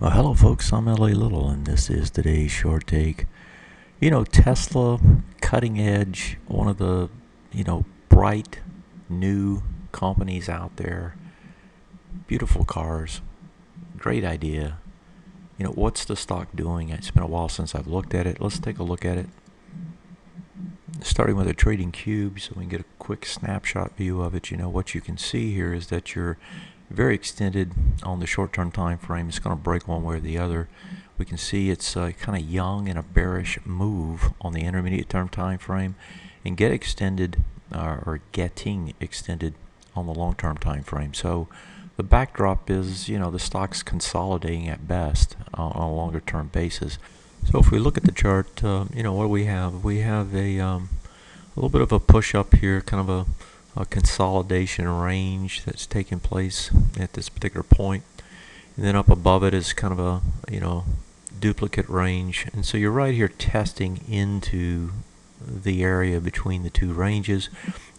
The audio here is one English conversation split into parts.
Well, hello folks, I'm LA Little and this is today's short take. Tesla, cutting edge, one of the, bright new companies out there. Beautiful cars, great idea. What's the stock doing? It's been a while since I've looked at it. Let's take a look at it. Starting with a trading cube so we can get a quick snapshot view of it. What you can see here is that you're very extended on the short-term time frame. It's going to break one way or the other. We can see it's kind of young in a bearish move on the intermediate term time frame, and get extended or getting extended on the long-term time frame. So the backdrop is, the stock's consolidating at best on a longer-term basis. So if we look at the chart, what do we have? We have a little bit of a push up here, kind of a consolidation range that's taking place at this particular point, and then up above it is kind of a duplicate range, and so you're right here testing into the area between the two ranges.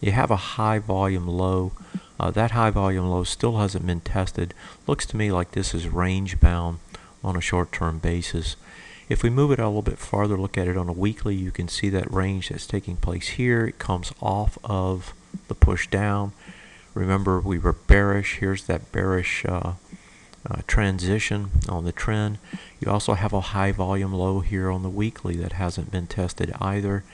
You have a high volume low. That high volume low still hasn't been tested. Looks to me like this is range bound on a short-term basis. If we move it a little bit farther, look at it on a weekly, you can see that range that's taking place here. It comes off of the push down. Remember, we were bearish. Here's that bearish transition on the trend. You also have a high volume low here on the weekly that hasn't been tested either.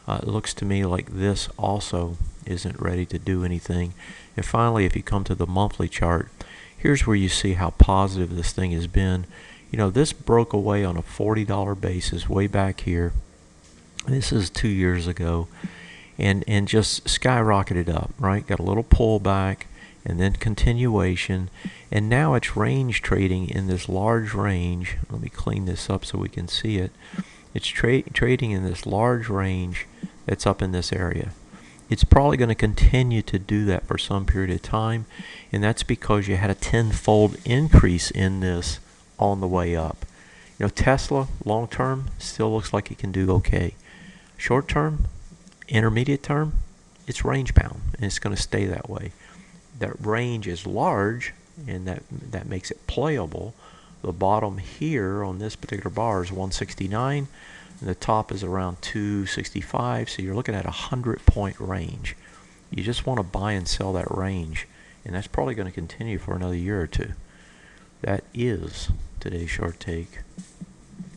It looks to me like this also isn't ready to do anything. And finally, if you come to the monthly chart, here's where you see how positive this thing has been. This broke away on a $40 basis way back here. This is 2 years ago, and just skyrocketed up, right? Got a little pullback and then continuation, and now it's range trading in this large range. Let me clean this up so we can see it. It's trading in this large range that's up in this area. It's probably going to continue to do that for some period of time, and that's because you had a tenfold increase in this on the way up. Tesla long term still looks like it can do okay. Short term, intermediate term, it's range bound, and it's going to stay that way. That range is large, and that makes it playable. The bottom here on this particular bar is 169, and the top is around 265, so you're looking at a 100-point range. You just want to buy and sell that range, and that's probably going to continue for another year or two. That is today's short take.